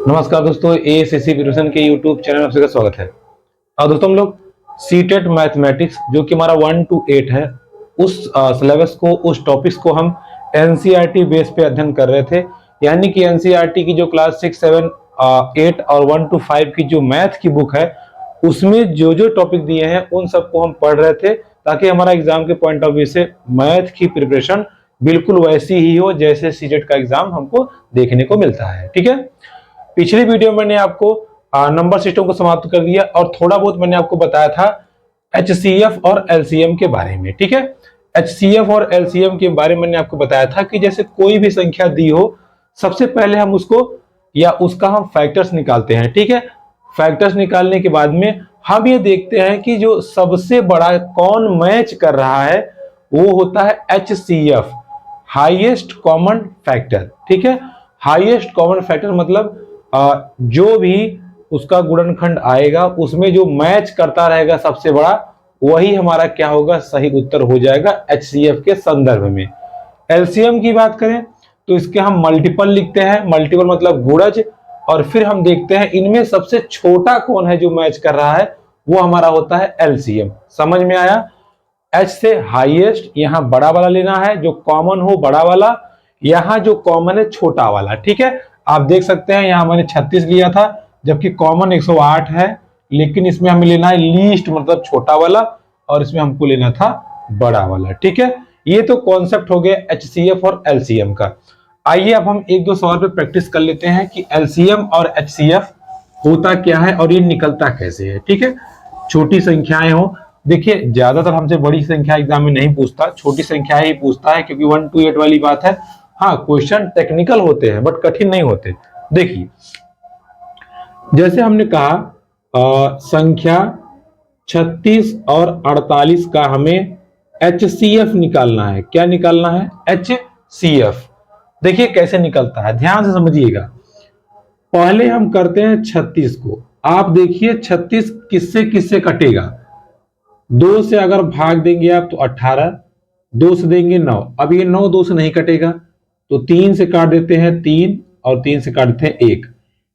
नमस्कार दोस्तों, एएसएससी प्रिपरेशन के यूट्यूब चैनल में आपका स्वागत है। और दोस्तों हम लोग सीटेट मैथमेटिक्स जो कि हमारा 1 to 8 है, उस सिलेबस को, उस टॉपिक्स को हम एनसीईआरटी बेस पे अध्ययन कर रहे थे। यानी कि एनसीईआरटी की जो क्लास 6, 7, 8 और 1 to 5 की जो मैथ की बुक है, उसमें जो जो टॉपिक दिए हैं उन सबको हम पढ़ रहे थे, ताकि हमारा एग्जाम के पॉइंट ऑफ व्यू से मैथ की प्रिपरेशन बिल्कुल वैसी ही हो जैसे सीटेट का एग्जाम हमको देखने को मिलता है। ठीक है, पिछली वीडियो में मैंने आपको नंबर सिस्टम को समाप्त कर दिया और थोड़ा बहुत मैंने आपको बताया था एचसीएफ और एलसीएम के बारे में। ठीक है, एचसीएफ और एलसीएम के बारे में मैंने आपको बताया था कि जैसे कोई भी संख्या दी हो, सबसे पहले हम उसको या उसका हम फैक्टर्स निकालते हैं। ठीक है, फैक्टर्स निकालने के बाद में हम ये देखते हैं कि जो सबसे बड़ा कौन मैच कर रहा है वो होता है एचसीएफ, हाईएस्ट कॉमन फैक्टर। ठीक है, हाईएस्ट कॉमन फैक्टर मतलब जो भी उसका गुणनखंड आएगा उसमें जो मैच करता रहेगा सबसे बड़ा, वही हमारा क्या होगा, सही उत्तर हो जाएगा एचसीएफ के संदर्भ में। एलसीएम की बात करें तो इसके हम मल्टीपल लिखते हैं, मल्टीपल मतलब गुणज, और फिर हम देखते हैं इनमें सबसे छोटा कौन है जो मैच कर रहा है, वो हमारा होता है एलसीएम। समझ में आया? एच से हाईएस्ट, यहां बड़ा वाला लेना है, जो कॉमन हो बड़ा वाला, यहां जो कॉमन है छोटा वाला। ठीक है, आप देख सकते हैं यहां मैंने 36 लिया था, जबकि कॉमन 108 है, लेकिन इसमें हमें लेना है लीस्ट मतलब छोटा वाला, और इसमें हमको लेना था बड़ा वाला। ठीक है, ये तो कॉन्सेप्ट हो गया एचसीएफ और एलसीएम का। आइए अब हम एक दो सवाल पे प्रैक्टिस कर लेते हैं कि एलसीएम और एचसीएफ होता क्या है और ये निकलता कैसे है। ठीक है, छोटी संख्याएं हो, देखिए ज्यादातर हमसे बड़ी संख्या एग्जाम में नहीं पूछता, छोटी संख्या ही पूछता है, क्योंकि 1 to 8 वाली बात है। हाँ, क्वेश्चन टेक्निकल होते हैं बट कठिन नहीं होते। देखिए, जैसे हमने कहा संख्या 36 और 48 का हमें एचसीएफ निकालना है। क्या निकालना है? एचसीएफ। देखिए कैसे निकलता है, ध्यान से समझिएगा। पहले हम करते हैं 36 को। आप देखिए 36 किससे किससे कटेगा। 2 से अगर भाग देंगे आप तो 18, 2 से देंगे 9। अब ये 9 2 से नहीं कटेगा, तो 3 से काट देते हैं 3, और 3 से काट देते हैं 1।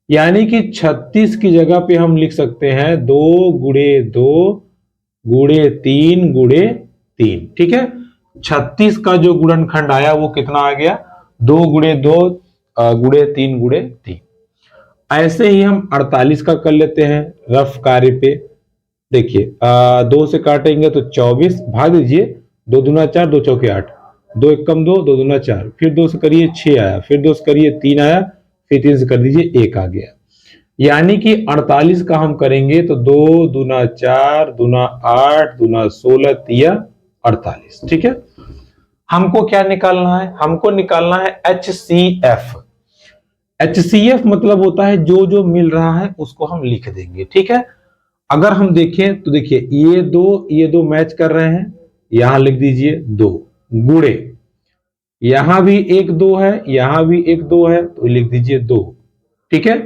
यानी कि 36 की जगह पे हम लिख सकते हैं 2 गुणे 2 गुणे 3 गुणे 3। ठीक है, 36 का जो गुणनखंड आया वो कितना आ गया? 2 गुणे 2 गुणे 3 गुणे 3। ऐसे ही हम 48 का कर लेते हैं रफ कार्य पे। देखिए 2 से काटेंगे तो 24, भाग दीजिए, 2 दूना 4, 2 चौके 8, 2 एकम 2, 2 दूना 4, फिर 2 से करिए 6 आया, फिर 2 से करिए 3 आया, फिर 3 से कर दीजिए 1 आ गया। यानी कि 48 का हम करेंगे तो 2 दूना 4 दूना 8 दूना 16 तिया 48। ठीक है, हमको क्या निकालना है? हमको निकालना है एचसीएफ। एचसीएफ मतलब होता है जो जो मिल रहा है उसको हम लिख देंगे। ठीक है, अगर हम देखें तो देखिए ये दो मैच कर रहे हैं, यहां लिख दीजिए 2 गुणे, यहां भी एक 2 है, यहां भी एक 2 है, तो लिख दीजिए 2। ठीक है,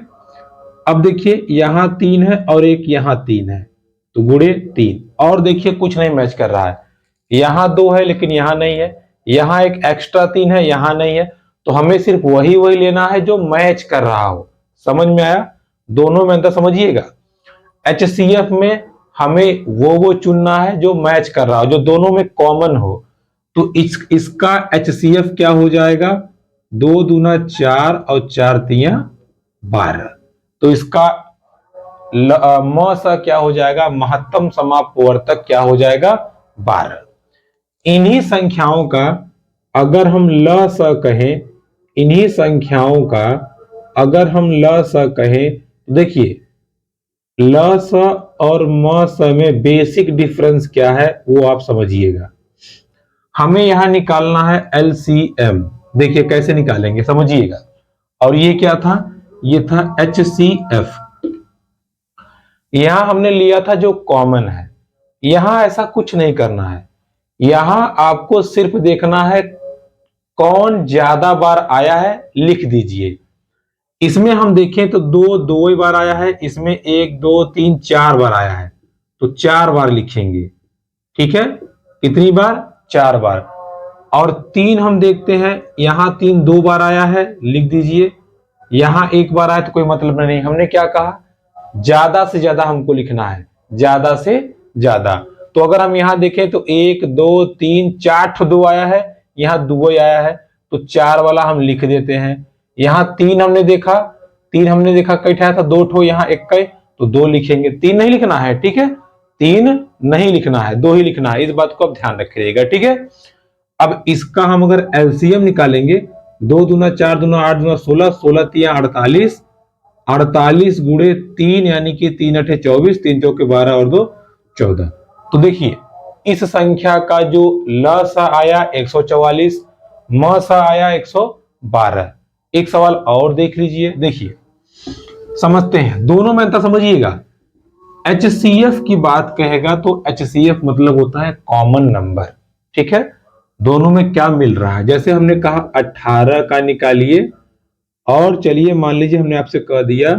अब देखिए यहां 3 है और एक यहां 3 है, तो गुणे 3। और देखिए कुछ नहीं मैच कर रहा है, यहां 2 है लेकिन यहां नहीं है, यहां एक एक्स्ट्रा 3 है, यहां नहीं है, तो हमें सिर्फ वही वही लेना है जो मैच कर रहा हो। समझ में आया? दोनों में अंतर समझिएगा। एचसीएफ में हमें वो चुनना है जो मैच कर रहा हो, जो दोनों में कॉमन हो। तो इसका एचसीएफ क्या हो जाएगा? 2 दूना 4 और 4 तिया 12। तो इसका म सा क्या हो जाएगा? महत्तम समापवर्तक क्या हो जाएगा? 12। इन्हीं संख्याओं का अगर हम ल स कहें, इन्हीं संख्याओं का अगर हम ल स कहें तो देखिए ल स और म स में बेसिक डिफरेंस क्या है वो आप समझिएगा। हमें यहां निकालना है एलसीएम। देखिए कैसे निकालेंगे, समझिएगा। और ये क्या था? ये था एचसीएफ। यहां हमने लिया था जो कॉमन है, यहां ऐसा कुछ नहीं करना है। यहां आपको सिर्फ देखना है कौन ज्यादा बार आया है, लिख दीजिए। इसमें हम देखें तो 2 ही बार आया है, इसमें 1 2 3 4 बार आया है, तो 4 बार लिखेंगे। ठीक है, कितनी बार? 4 बार। और 3 हम देखते हैं, यहां 3 2 बार आया है, लिख दीजिए। यहां एक बार आए तो कोई मतलब नहीं। हमने क्या कहा, ज्यादा से ज्यादा हमको लिखना है, ज्यादा से ज्यादा। तो अगर हम यहां देखें तो 1 2 3 4 ठो 2 आया है, यहां 2 ही आया है, तो 4 वाला हम लिख देते हैं। यहां 3 हमने देखा, 3 हमने देखा कई ठो आया था, 2 ठो, यहां 1 कई, तो 2 लिखेंगे, 3 नहीं लिखना है, ठीक है, 3 नहीं लिखना है, 2 ही लिखना है। इस बात को आप ध्यान रखिएगा, ठीक है। अब इसका हम अगर एलसीएम निकालेंगे, 2 दूना 4 दूना 8 दूना 16, 16 तिया 48, 48 गुणे 3 यानी कि 3 अठे 24, 3 चौके 12 और 2 14। तो देखिए इस संख्या का जो लसा आया 144, मसा आया 112। एक सवाल और देख लीजिए, देखिए समझते हैं, दोनों में अंतर समझिएगा। HCF की बात कहेगा तो HCF मतलब होता है कॉमन नंबर, ठीक है। दोनों में क्या मिल रहा है, जैसे हमने कहा 18 का निकालिए, और चलिए मान लीजिए हमने आपसे कह दिया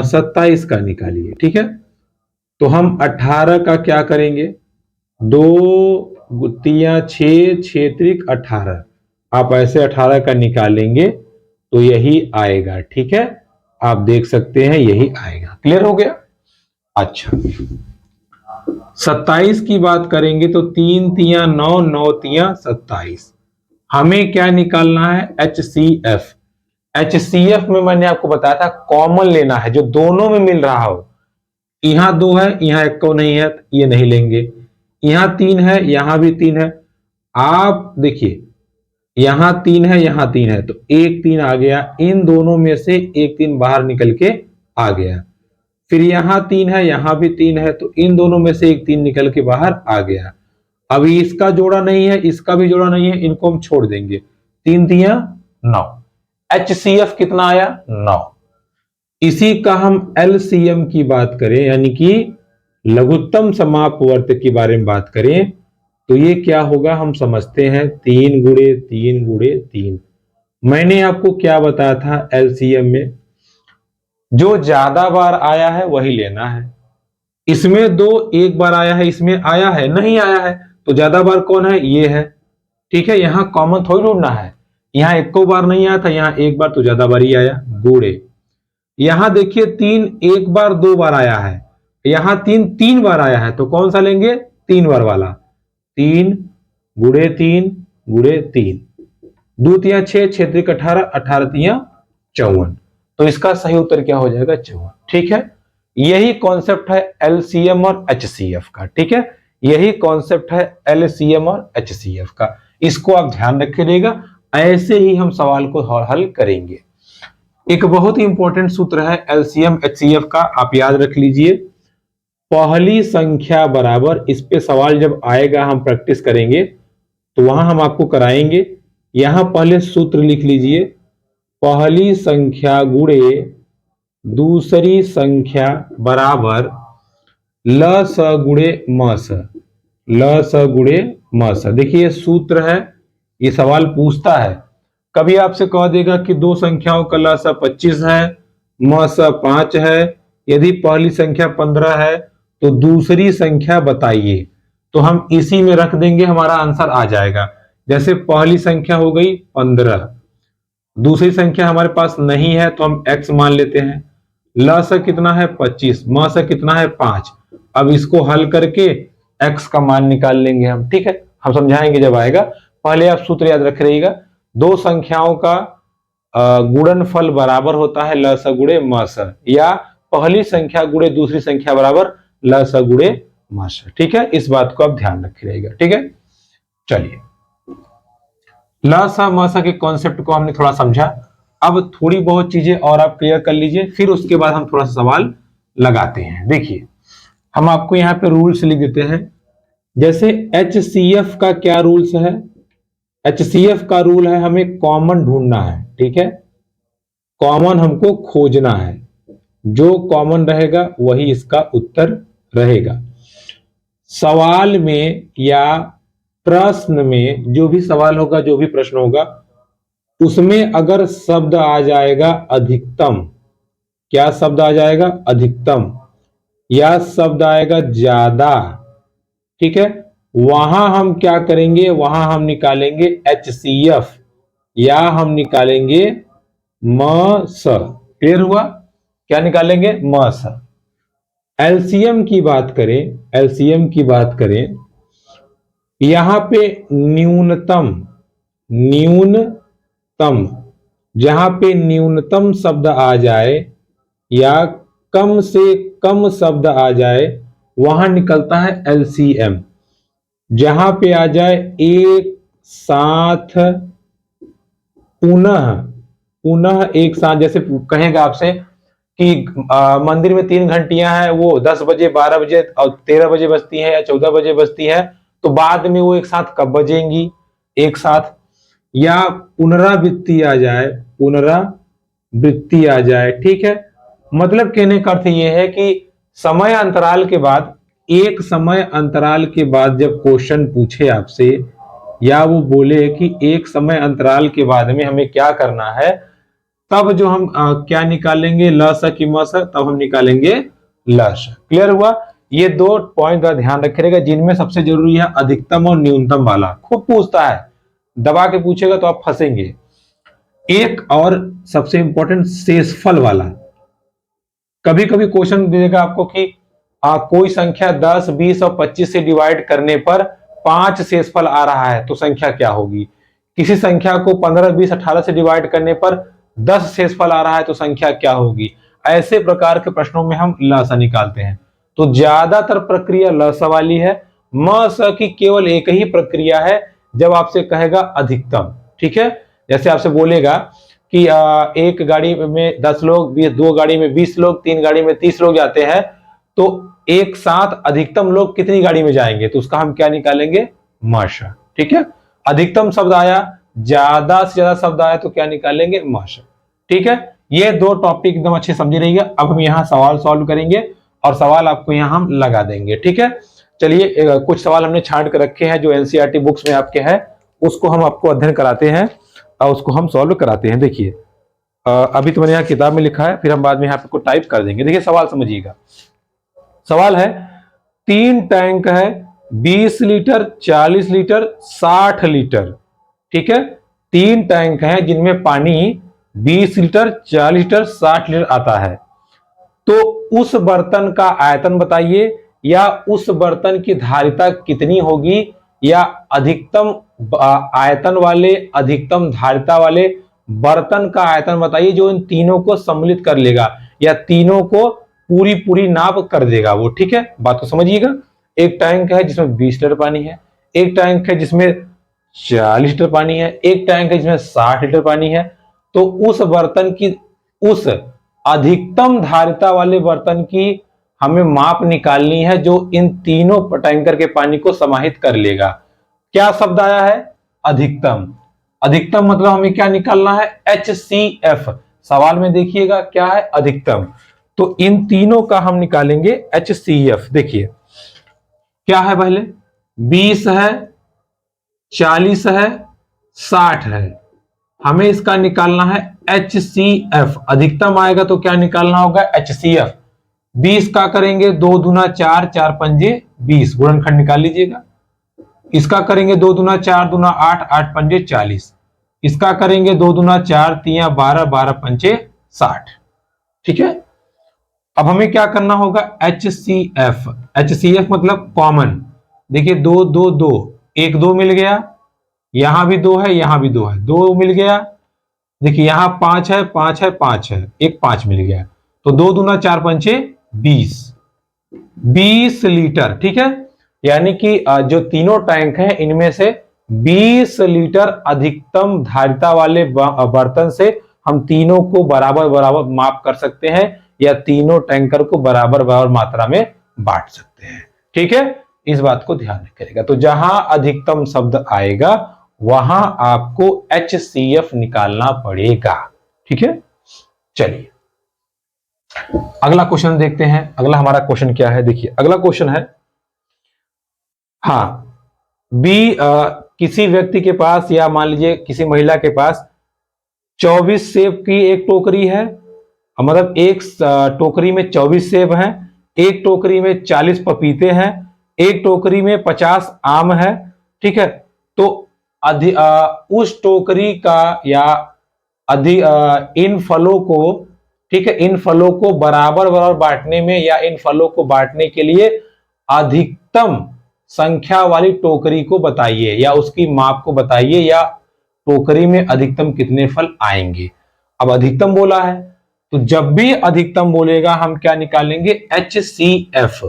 27 का निकालिए, ठीक है। तो हम 18 का क्या करेंगे, 2 गुत्तियां 6, 6 त्रिक 18, आप ऐसे 18 का निकालेंगे तो यही आएगा, ठीक है। आप देख सकते हैं यही आएगा, क्लियर हो गया। अच्छा 27 की बात करेंगे तो 3 तिया 9, 9 तिया 27। हमें क्या निकालना है, HCF। HCF में मैंने आपको बताया था कॉमन लेना है, जो दोनों में मिल रहा हो। यहां 2 है, यहां 1 को नहीं है, ये नहीं लेंगे। यहां 3 है, यहां भी 3 है। आप देखिए यहां 3 है, यहां 3 है, तो 1 3 आ गया, इन दोनों में से 1 3 बाहर निकल के आ गया। फिर यहां 3 है, यहां भी 3 है, तो इन दोनों में से 1 3 निकल के बाहर आ गया। अभी इसका जोड़ा नहीं है, इसका भी जोड़ा नहीं है, इनको हम छोड़ देंगे। 3 तिया 9। HCF कितना आया, 9। इसी का हम LCM की बात करें, यानी कि लघुत्तम समापवर्त के बारे में बात करें, तो ये क्या होगा हम समझते हैं, 3 गुणे 3 गुणे 3। मैंने आपको क्या बताया था LCM में, जो ज्यादा बार आया है वही लेना है। इसमें 2 एक बार आया है, इसमें आया है, नहीं आया है, तो ज्यादा बार कौन है, ये है, ठीक है। यहां कॉमन थोड़ी ढूंढना है, यहां 1 बार नहीं आया था, यहां 1 बार, तो ज्यादा बार ही आया, गुणे। यहां देखिए 3 1 बार 2 बार आया है, यहां 3 3 बार आया है, तो कौन सा लेंगे, 3 बार वाला। 3 गुणे 3 गुणे 3, 2 तिया 6, 6 त्रिक 18, 18 तिया 54। तो इसका सही उत्तर क्या हो जाएगा, 54, ठीक है। यही कॉन्सेप्ट है LCM और HCF का, ठीक है। यही कॉन्सेप्ट है LCM और HCF का, इसको आप ध्यान रखिएगा। ऐसे ही हम सवाल को हल करेंगे। एक बहुत ही इंपॉर्टेंट सूत्र है LCM HCF का, आप याद रख लीजिए, पहली संख्या बराबर। इस पे सवाल जब आएगा हम प्रैक्टिस करेंगे तो वहां हम आपको कराएंगे। यहां पहले सूत्र लिख लीजिए, पहली संख्या गुणे दूसरी संख्या बराबर ल स गुणे म स, ल स गुणे म स। देखिए सूत्र है, ये सवाल पूछता है, कभी आपसे कह देगा कि दो संख्याओं का लसा 25 है, मसा 5 है। यदि पहली संख्या 15 है तो दूसरी संख्या बताइए, तो हम इसी में रख देंगे, हमारा आंसर आ जाएगा। जैसे पहली संख्या हो गई 15, दूसरी संख्या हमारे पास नहीं है तो हम x मान लेते हैं। लसा कितना है 25, मसा कितना है 5। अब इसको हल करके x का मान निकाल लेंगे हम, ठीक है। हम समझाएंगे जब आएगा, पहले आप सूत्र याद रख रहिएगा। दो संख्याओं का गुणनफल बराबर होता है ल स गुणे म स, या पहली संख्या गुणे दूसरी संख्या बराबर ल स गुणे म स, ठीक है। इस बात को आप ध्यान रखिएगा, ठीक है। चलिए ल स म स के कॉन्सेप्ट को हमने थोड़ा समझा, अब थोड़ी बहुत चीजें और आप क्लियर कर लीजिए, फिर उसके बाद हम थोड़ा सा सवाल लगाते हैं। देखिए हम आपको यहाँ पे रूल्स लिख देते हैं। जैसे HCF का क्या रूल्स है, HCF का रूल है हमें कॉमन ढूंढना है, ठीक है। कॉमन हमको खोजना है, जो कॉमन रहेगा वही इसका उत्तर रहेगा। सवाल में या प्रश्न में जो भी सवाल होगा, जो भी प्रश्न होगा, उसमें अगर शब्द आ जाएगा अधिकतम, क्या शब्द आ जाएगा, अधिकतम, या शब्द आएगा ज्यादा, ठीक है, वहां हम क्या करेंगे, वहां हम निकालेंगे HCF, या हम निकालेंगे म स, क्लियर हुआ? क्या निकालेंगे? म स। एलसीएम की बात करें, एलसीएम की बात करें, यहां पे न्यूनतम, न्यूनतम, जहां पे न्यूनतम शब्द आ जाए या कम से कम शब्द आ जाए वहां निकलता है एलसीएम। जहां पे आ जाए एक साथ, पुनः, पुनः एक साथ, जैसे कहेगा आपसे कि मंदिर में 3 घंटियां हैं, वो 10 बजे, 12 बजे और 13 बजे बजती है या 14 बजे बजती है, तो बाद में वो एक साथ कब बजेंगी? एक साथ। या पुनरावृत्ति आ जाए, पुनरावृत्ति आ जाए, ठीक है। मतलब कहने का अर्थ यह है कि समय अंतराल के बाद, एक समय अंतराल के बाद जब क्वेश्चन पूछे आपसे, या वो बोले कि एक समय अंतराल के बाद में हमें क्या करना है, तब जो हम क्या निकालेंगे? ल स की म स, तब हम निकालेंगे ल स। क्लियर हुआ? ये दो पॉइंट का ध्यान रखिएगा, जिनमें सबसे जरूरी है अधिकतम और न्यूनतम वाला। खूब पूछता है, दबा के पूछेगा तो आप फंसेंगे। एक और सबसे इंपॉर्टेंट शेषफल वाला। कभी कभी क्वेश्चन देगा आपको कि कोई संख्या 10, 20 और 25 से डिवाइड करने पर 5 शेषफल आ रहा है, तो संख्या क्या होगी? किसी संख्या को 15, 20, 18 से डिवाइड करने पर 10 शेषफल आ रहा है, तो संख्या क्या होगी? ऐसे प्रकार के प्रश्नों में हम लसा निकालते हैं। तो ज्यादातर प्रक्रिया लसा वाली है। म स की केवल एक ही प्रक्रिया है, जब आपसे कहेगा अधिकतम, ठीक है। जैसे आपसे बोलेगा कि एक गाड़ी में 10 लोग, 2 गाड़ी में 20 लोग, 3 गाड़ी में 30 लोग जाते हैं, तो एक साथ अधिकतम लोग कितनी गाड़ी में जाएंगे? तो उसका हम क्या निकालेंगे? मश, ठीक है। अधिकतम शब्द आया, ज्यादा से ज्यादा शब्द आया, तो क्या निकालेंगे? मश, ठीक है। ये दो टॉपिक एकदम अच्छे समझे रहिएगा। अब हम यहाँ सवाल सॉल्व करेंगे और सवाल आपको यहाँ हम लगा देंगे, ठीक है। चलिए, कुछ सवाल हमने छांट कर रखे हैं जो एनसीईआरटी बुक्स में आपके है, उसको हम आपको अध्ययन कराते हैं और उसको हम सॉल्व कराते हैं। देखिए, अभी तो मैंने यहाँ किताब में लिखा है, फिर हम बाद में यहाँ पे टाइप कर देंगे। देखिए सवाल समझिएगा। सवाल है, 3 टैंक है, 20 लीटर, 40 लीटर, 60 लीटर, ठीक है। 3 टैंक हैं जिनमें पानी 20 लीटर, 40 लीटर, 60 लीटर आता है। तो उस बर्तन का आयतन बताइए, या उस बर्तन की धारिता कितनी होगी, या अधिकतम आयतन वाले, अधिकतम धारिता वाले बर्तन का आयतन बताइए जो इन तीनों को सम्मिलित कर लेगा, या तीनों को पूरी पूरी नाप कर देगा वो, ठीक है। बात को समझिएगा। एक टैंक है जिसमें 20 लीटर पानी है, एक टैंक है जिसमें 40 लीटर पानी है, एक टैंक है जिसमें 60 लीटर पानी है। तो उस बर्तन की, उस अधिकतम धारिता वाले बर्तन की हमें माप निकालनी है जो इन तीनों टैंकर के पानी को समाहित कर लेगा। क्या शब्द आया है? अधिकतम। अधिकतम मतलब हमें क्या निकालना है? HCF। सवाल में देखिएगा क्या है? अधिकतम। तो इन तीनों का हम निकालेंगे HCF। देखिए क्या है, पहले 20 है, 40 है, 60 है, हमें इसका निकालना है HCF। अधिकतम आएगा तो क्या निकालना होगा? HCF। 20 का करेंगे 2 दूना 4, 4 पंजे 20, गुणनखंड निकाल लीजिएगा। इसका करेंगे 2 दूना 4 दूना 8, 8 पंजे 40। इसका करेंगे 2 दूना 4 तिया 12, 12 पंचे 60, ठीक है। अब हमें क्या करना होगा? HCF। HCF मतलब कॉमन। देखिए 2 2 2, एक 2 मिल गया, यहां भी 2 है, यहां भी 2 है, 2 मिल गया। देखिए यहां 5 है, 5 है, 5 है, एक 5 मिल गया। तो 2 दूना 4 पंचे 20, 20 लीटर, ठीक है। यानी कि जो तीनों टैंक हैं इनमें से 20 लीटर अधिकतम धारिता वाले बर्तन से हम तीनों को बराबर बराबर माप कर सकते हैं, या तीनों टैंकर को बराबर बराबर मात्रा में बांट सकते हैं, ठीक है। इस बात को ध्यान रखिएगा। तो जहां अधिकतम शब्द आएगा वहां आपको HCF निकालना पड़ेगा, ठीक है। चलिए अगला क्वेश्चन देखते हैं। अगला हमारा क्वेश्चन क्या है? देखिए अगला क्वेश्चन है, हाँ, किसी व्यक्ति के पास, या मान लीजिए किसी महिला के पास 24 सेब की एक टोकरी है, मतलब एक टोकरी में 24 सेब हैं, एक टोकरी में 40 पपीते हैं, एक टोकरी में 50 आम है, ठीक है। तो उस टोकरी का, या इन फलों को, ठीक है, इन फलों को बराबर बराबर बांटने में या इन फलों को बांटने के लिए अधिकतम संख्या वाली टोकरी को बताइए या उसकी माप को बताइए, या टोकरी में अधिकतम कितने फल आएंगे। अब अधिकतम बोला है तो जब भी अधिकतम बोलेगा हम क्या निकालेंगे, HCF।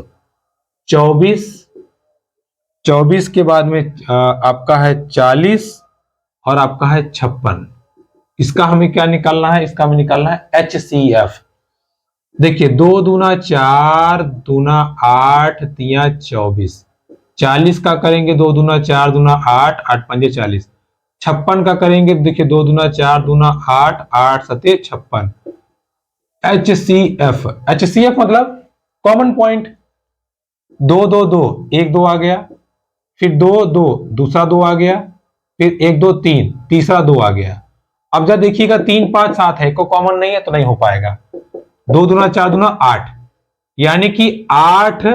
24 के बाद में आपका है 40 और आपका है 56। इसका हमें क्या निकालना है, इसका हमें निकालना है HCF। देखिए 2 दूना 4, दूना 8, तिया 24। 40 का करेंगे 2 दूना 4 दूना 8, 8 पंजे 40। 56 का करेंगे, देखिए 2 दूना 4 दूना 8, 8 सते 56। HCF मतलब कॉमन पॉइंट, 2 2 2, 1 2 आ गया, फिर 2 2, दूसरा 2 आ गया, फिर 1 2 3, तीसरा 2 आ गया। अब जब देखिएगा 3 5 7 है, को कॉमन नहीं है तो नहीं हो पाएगा। 2 दूना 4 दूना 8, यानी कि 8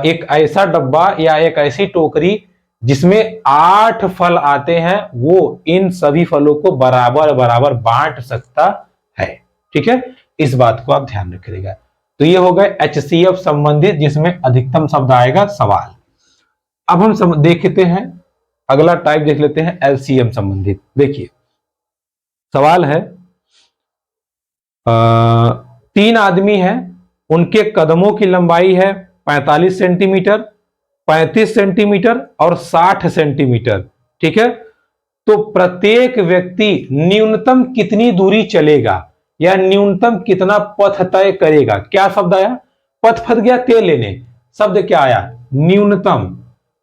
एक ऐसा डब्बा या एक ऐसी टोकरी जिसमें 8 फल आते हैं, वो इन सभी फलों को बराबर बराबर बांट सकता है। ठीक है, इस बात को आप ध्यान रखिएगा। तो ये हो गए HCF संबंधित, जिसमें अधिकतम शब्द आएगा सवाल। अब हम देखते हैं अगला टाइप, देख लेते हैं LCM संबंधित। देखिए सवाल है, 3 आदमी हैं, उनके कदमों की लंबाई है 45 सेंटीमीटर, 35 सेंटीमीटर और 60 सेंटीमीटर। ठीक है, तो प्रत्येक व्यक्ति न्यूनतम कितनी दूरी चलेगा या न्यूनतम कितना पथ तय करेगा। क्या शब्द आया, पथ फट गया, तय लेने, शब्द क्या आया, न्यूनतम।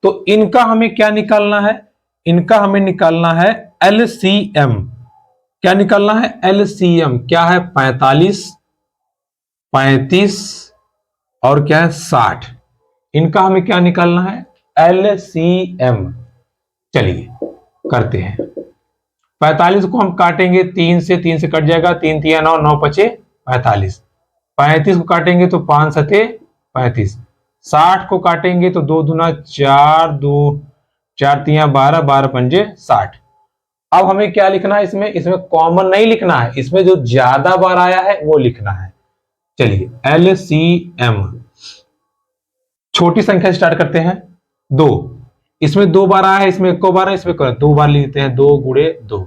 तो इनका हमें क्या निकालना है, इनका हमें निकालना है LCM। क्या निकालना है, LCM। क्या है, 45, 35 और क्या है 60। इनका हमें क्या निकालना है, LCM। चलिए करते हैं। 45 को हम काटेंगे 3 से, 3 से कट जाएगा, 3 तिया 9, 9 पचे 45। 35 को काटेंगे तो 5 सते 35। 60 को काटेंगे तो 2 दूना 4, 2 4 तिया 12, 12 पंजे 60। अब हमें क्या लिखना है इसमें, इसमें कॉमन नहीं लिखना है, इसमें जो ज्यादा बार आया है वो लिखना है। चलिए LCM, छोटी संख्या स्टार्ट करते हैं। 2, इसमें 2 बार आया है, इसमें 1 बार है, इसमें 2 बार लिखते हैं, 2 गुणे 2।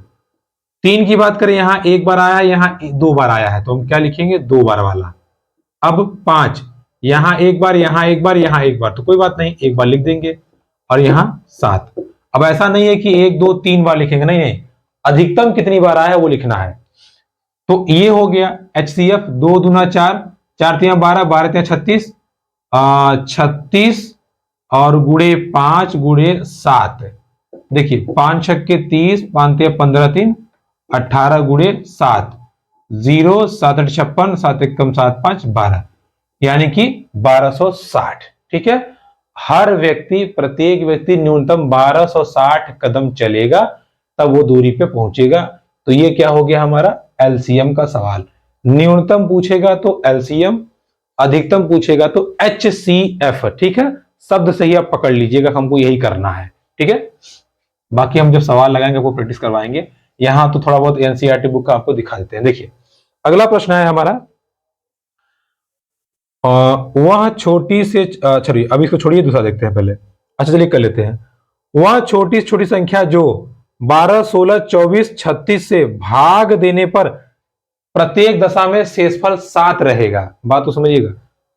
3 की बात करें, यहां 1 बार आया है, यहां 2 बार आया है, तो हम क्या लिखेंगे, 2 बार वाला। अब 5, यहां 1 बार, यहां 1 बार, यहां 1 बार, तो कोई बात नहीं, 1 बार लिख देंगे। और यहां 7। अब ऐसा नहीं है कि 1 2 3 बार लिखेंगे, नहीं नहीं, अधिकतम कितनी बार आया है वो लिखना है। तो ये हो गया HCF। 2 दूना 4, 4 तिया 12, 12 तिया 36, 36 और गुणे 5 गुणे 7। देखिए 5 छक्के 30, 5 तिया 15, 3 18 गुणे 7, 0 7 8 56, 7 1 7 5 12, यानी कि 1260। ठीक है, हर व्यक्ति, प्रत्येक व्यक्ति न्यूनतम 1260 कदम चलेगा, तब वो दूरी पे पहुंचेगा। तो ये क्या हो गया हमारा LCM का सवाल। न्यूनतम पूछेगा तो LCM, अधिकतम पूछेगा तो HCF। ठीक है, शब्द सही आप पकड़ लीजिएगा, हमको यही करना है। ठीक है, बाकी हम जब सवाल लगाएंगे वो प्रैक्टिस करवाएंगे। यहां तो थोड़ा बहुत NCERT बुक का आपको दिखा देते हैं। देखिए अगला प्रश्न है हमारा, वह छोटी से, चलिए अभी इसको छोड़िए, दूसरा देखते हैं पहले। अच्छा चलिए कर लेते हैं। वह छोटी से छोटी संख्या जो 12 16 24 36 से भाग देने पर प्रत्येक दशा में शेषफल 7 रहेगा। बात तो समझिएगा,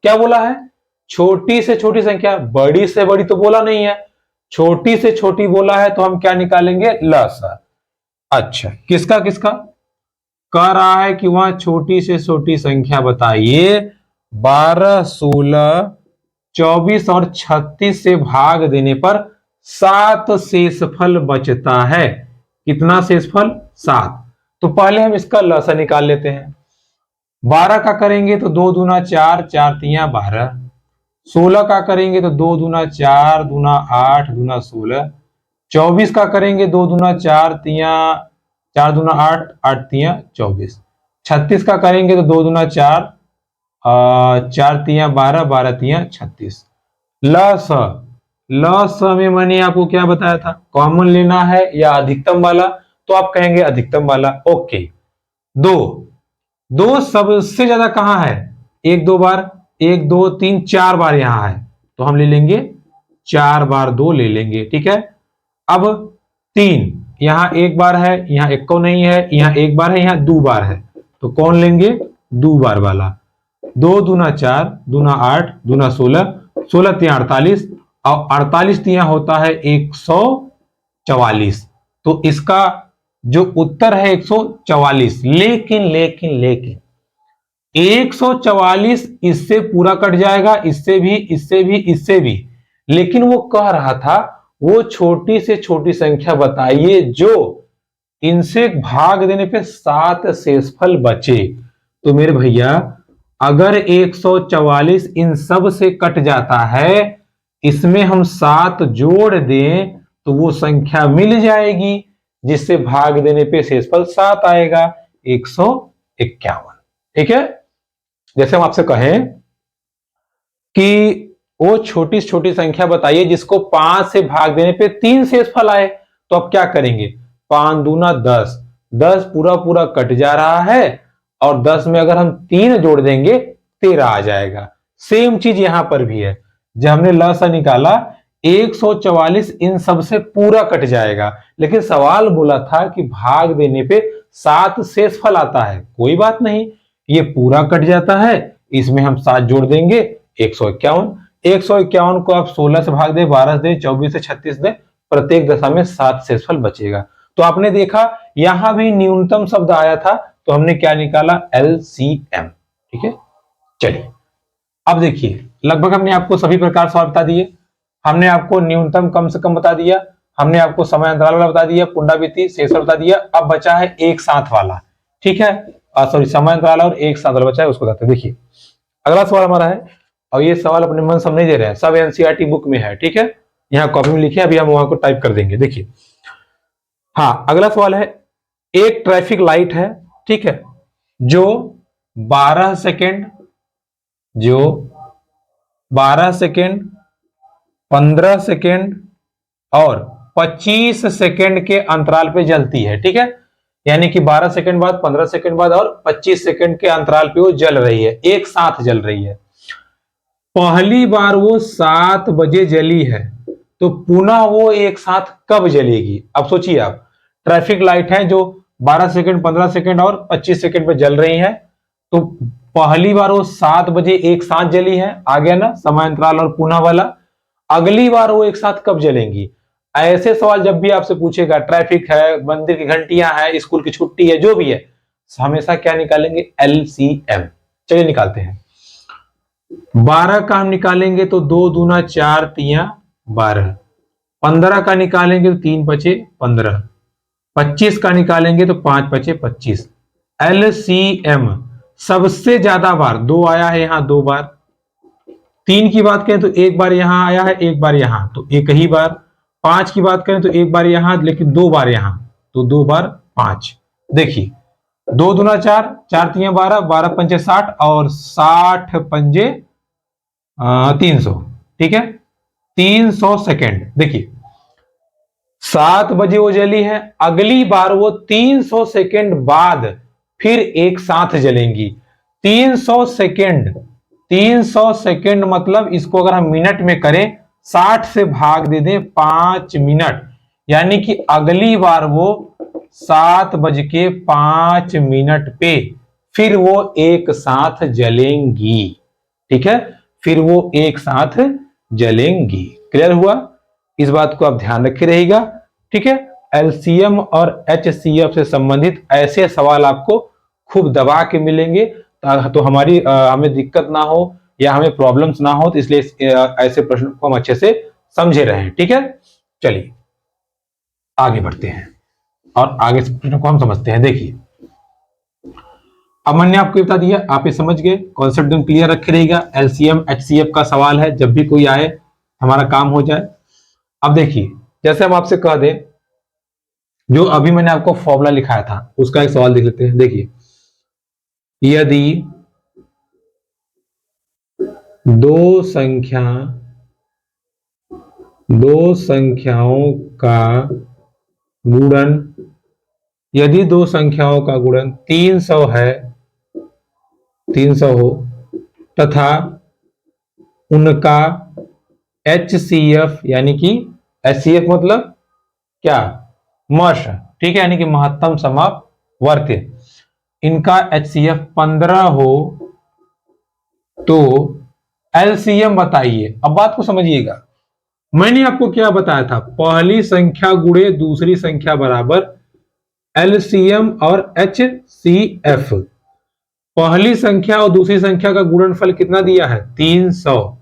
क्या बोला है, छोटी से छोटी संख्या, बड़ी से बड़ी तो बोला नहीं है, छोटी से छोटी बोला है, तो हम क्या निकालेंगे, लसा। अच्छा किसका किसका कह रहा है कि वह छोटी से छोटी संख्या बताइए, 12 16 24 और 36 से भाग देने पर 7 शेषफल बचता है। कितना शेषफल, 7। तो पहले हम इसका लसा निकाल लेते हैं। 12 का करेंगे तो 2 दूना 4, 4 तिया 12। 16 का करेंगे तो 2 दूना 4 दूना 8 दूना 16। 24 का करेंगे 2 दूना 4 तिया 4 दूना 8, 8 तिया 24। 36 का करेंगे तो 2 दूना 4, 4 तिया 12, 12 तिया 36। लस में मैंने आपको क्या बताया था, कॉमन लेना है या अधिकतम वाला, तो आप कहेंगे अधिकतम वाला। ओके, दो, दो सबसे ज्यादा कहां है? एक दो बार, एक दो तीन चार बार यहां है, तो हम ले लेंगे 4 बार 2 ले लेंगे, ठीक है। अब तीन, यहां एक बार है, यहां एक को नहीं है, यहां एक बार है, यहां 2 बार है, तो कौन लेंगे? 2 बार वाला। 2 दूना 4, दूना 8, दूना 16, 16 तिया 48, और 48 तिया होता है 144। तो इसका जो उत्तर है 144। लेकिन लेकिन लेकिन 144 इससे पूरा कट जाएगा, इससे भी, इससे भी, इससे भी। लेकिन वो कह रहा था वो छोटी से छोटी संख्या बताइए जो इनसे भाग देने पे 7 शेषफल बचे। तो मेरे भैया, अगर 144 इन सब से कट जाता है, इसमें हम 7 जोड़ दें तो वो संख्या मिल जाएगी जिससे भाग देने पे शेषफल 7 आएगा, 151। ठीक है। जैसे हम आपसे कहें कि वो छोटी छोटी संख्या बताइए जिसको 5 से भाग देने पे 3 शेषफल आए, तो अब क्या करेंगे? 5 दूना 10, 10 पूरा पूरा कट जा रहा है, और 10 में अगर हम 3 जोड़ देंगे 13 आ जाएगा। सेम चीज यहां पर भी है। जब हमने लसा निकाला 144 इन सब से पूरा कट जाएगा, लेकिन सवाल बोला था कि भाग देने पे 7 शेषफल आता है। कोई बात नहीं, ये पूरा कट जाता है, इसमें हम 7 जोड़ देंगे 151। 151 को आप 16 से भाग दे, 12 दे, 24 से 36 दे, प्रत्येक दशा में 7 शेषफल बचेगा। तो आपने देखा यहां भी न्यूनतम शब्द आया था, तो हमने क्या निकाला? LCM। ठीक है। चलिए अब देखिए, लगभग हमने आपको सभी प्रकार सवाल बता दिए। हमने आपको न्यूनतम कम से कम बता दिया, हमने आपको समय अंतराल वाला बता दिया, पुनरावृत्ति, शेषफल बता दिया। अब बचा है एक साथ वाला। ठीक है, सॉरी, समय अंतराल और एक साथ वाला बचा है, उसको बताते हैं। देखिए अगला सवाल हमारा है, और ये सवाल अपने मन से हम नहीं दे रहे हैं, सब एनसीईआरटी बुक में है। ठीक है, यहाँ कॉपी में लिखे, अभी हम वहां को टाइप कर देंगे। देखिए, हाँ, अगला सवाल है, एक ट्रैफिक लाइट है, ठीक है, जो 12 सेकेंड, जो 12 सेकेंड, 15 सेकेंड और 25 सेकेंड के अंतराल पे जलती है। ठीक है, यानी कि 12 सेकेंड बाद, 15 सेकेंड बाद और 25 सेकेंड के अंतराल पे वो जल रही है, एक साथ जल रही है। पहली बार वो 7 बजे जली है, तो पुनः वो एक साथ कब जलेगी? अब सोचिए आप, ट्रैफिक लाइट है जो 12 सेकेंड, 15 सेकेंड और 25 सेकेंड पे जल रही है, तो पहली बार वो 7 बजे एक साथ जली है, आ गया ना समय अंतराल और पुनः वाला। अगली बार वो एक साथ कब जलेंगी? ऐसे सवाल जब भी आपसे पूछेगा, ट्रैफिक है, मंदिर की घंटियां हैं, स्कूल की छुट्टी है, जो भी है, हमेशा क्या निकालेंगे? LCM। चलिए निकालते हैं। 12 का हम निकालेंगे तो 2 दूना 4 तिया 12, 15 का निकालेंगे तो 3 पचे 15, 25 का निकालेंगे तो 5 पचे 25। LCM सबसे ज्यादा बार 2 आया है, यहां 2 बार। 3 की बात करें तो एक बार यहां आया है, एक बार यहां, तो एक ही बार। 5 की बात करें तो एक बार यहां, लेकिन 2 बार यहां, तो 2 बार 5। देखिए, 2 दूना 4, 4 तिया 12, 12 पंजे 60 और 60 पंजे 300। ठीक है, 300 सेकेंड। देखिए 7 बजे वो जली है, अगली बार वो 300 सेकेंड बाद फिर एक साथ जलेंगी। 300 सेकेंड, 300 सेकेंड मतलब इसको अगर हम मिनट में करें, 60 से भाग दे दें 5 मिनट, यानी कि अगली बार वो 7:05 पे फिर वो एक साथ जलेंगी। ठीक है, फिर वो एक साथ जलेंगी। क्लियर हुआ? इस बात को आप ध्यान रखे रहेगा। ठीक है, LCM और HCF से संबंधित ऐसे सवाल आपको खूब दबा के मिलेंगे, तो हमारी हमें दिक्कत ना हो या हमें प्रॉब्लम्स ना हो, तो इसलिए ऐसे प्रश्न को हम अच्छे से समझे रहें। ठीक है, चलिए आगे बढ़ते हैं और आगे से प्रश्न को हम समझते हैं। देखिए, अब मैंने आपको बता दिया, आप ये समझ गए, कॉन्सेप्ट एकदम क्लियर रखे रहेगा। LCM HCF का सवाल है, जब भी कोई आए हमारा काम हो जाए। अब देखिए, जैसे हम आपसे कह दें, जो अभी मैंने आपको फॉर्मूला लिखाया था उसका एक सवाल देख लेते हैं। देखिए, यदि दो संख्याओं का गुणन यदि दो संख्याओं का गुणन 300 है, 300 हो तथा उनका HCF यानी कि HCF मतलब क्या, मश, ठीक है, यानी कि महत्तम समापवर्त्य, इनका HCF 15 हो तो LCM बताइए। अब बात को समझिएगा, मैंने आपको क्या बताया था, पहली संख्या गुणे दूसरी संख्या बराबर LCM और HCF। पहली संख्या और दूसरी संख्या का गुणनफल कितना दिया है, 300।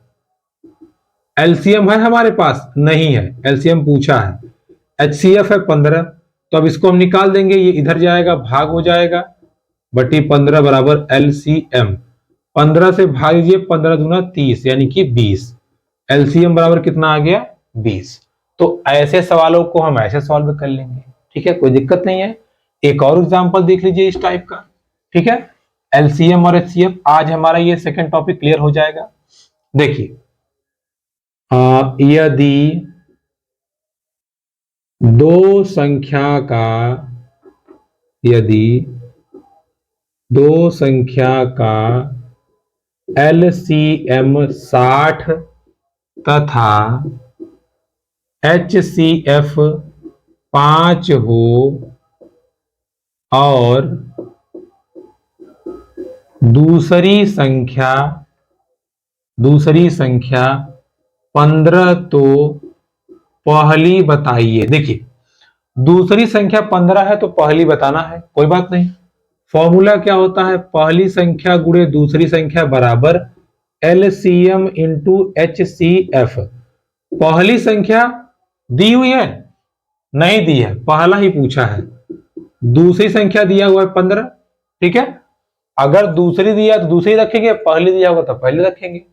LCM है हमारे पास, नहीं है, LCM पूछा है। HCF है 15, तो अब इसको हम निकाल देंगे, ये इधर जाएगा, भाग हो जाएगा, बटी 15 बराबर LCM। 15 से भाग दीजिए, 15 दूना 30 यानी कि 20। LCM बराबर कितना आ गया, 20। तो ऐसे सवालों को हम ऐसे सॉल्व कर लेंगे, ठीक है, कोई दिक्कत नहीं है। एक और एग्जांपल देख लीजिए इस टाइप का, ठीक है। LCM और HCF, आज हमारा ये सेकंड टॉपिक क्लियर हो जाएगा। देखिए, यदि दो संख्या का LCM 60 तथा HCF 5 हो और दूसरी संख्या 15 तो पहली बताइए। देखिए, दूसरी संख्या 15 है तो पहली बताना है, कोई बात नहीं। फॉर्मूला क्या होता है, पहली संख्या गुणे दूसरी संख्या बराबर LCM इंटू HCF। पहली संख्या दी हुई है, नहीं दी है, पहला ही पूछा है। दूसरी संख्या दिया हुआ है 15, ठीक है। अगर दूसरी दिया तो दूसरी रखेंगे, पहली दिया होगा तो पहले रखेंगे।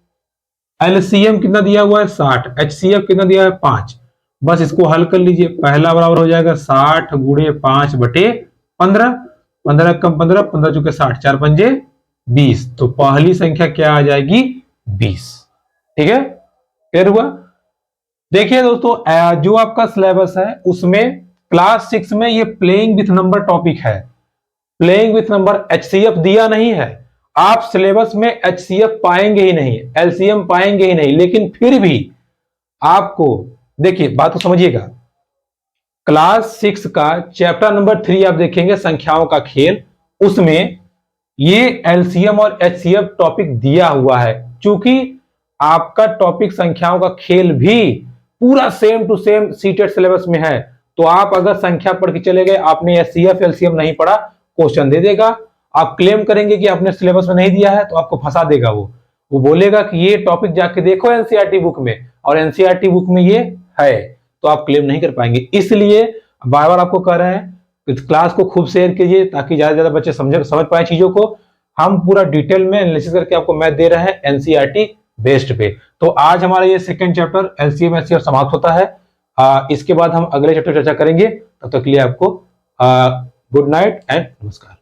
LCM कितना दिया हुआ है, 60। HCF कितना दिया है, 5। बस इसको हल कर लीजिए, पहला बराबर हो जाएगा 60 गुणे 5 बटे 15। 15 कम 15, 15 चुके 60, 4 पंजे 20। तो पहली संख्या क्या आ जाएगी, 20, ठीक है, क्लियर हुआ। देखिए दोस्तों, जो आपका सिलेबस है उसमें क्लास 6 में ये प्लेइंग विथ नंबर टॉपिक है। प्लेइंग विथ नंबर HCF दिया नहीं है, आप सिलेबस में HCF पाएंगे ही नहीं, LCM पाएंगे ही नहीं, लेकिन फिर भी आपको, देखिए बात को समझिएगा, क्लास 6 का चैप्टर नंबर 3 आप देखेंगे, संख्याओं का खेल, उसमें ये LCM और HCF टॉपिक दिया हुआ है। चूंकि आपका टॉपिक संख्याओं का खेल भी पूरा same to same CTET syllabus में है, तो आप अगर संख्या पढ़ के चले गए, आपने HCF LCM नहीं पढ़ा, क्वेश्चन दे देगा। आप क्लेम करेंगे कि आपने सिलेबस में नहीं दिया है तो आपको फंसा देगा। वो बोलेगा कि ये टॉपिक जाके देखो NCERT बुक में, और NCERT बुक में ये है, तो आप क्लेम नहीं कर पाएंगे। इसलिए बार बार आपको कह रहे हैं कि क्लास को खूब शेयर कीजिए, ताकि ज्यादा से ज्यादा बच्चे समझ पाए चीजों को। हम पूरा डिटेल में एनालिसिस करके आपको मैथ दे रहे हैं NCERT बेस्ड पे। तो आज हमारा ये सेकंड चैप्टर LCM HCF समाप्त होता है। इसके बाद हम अगले चैप्टर चर्चा करेंगे। तब तक के लिए आपको गुड नाइट एंड नमस्कार।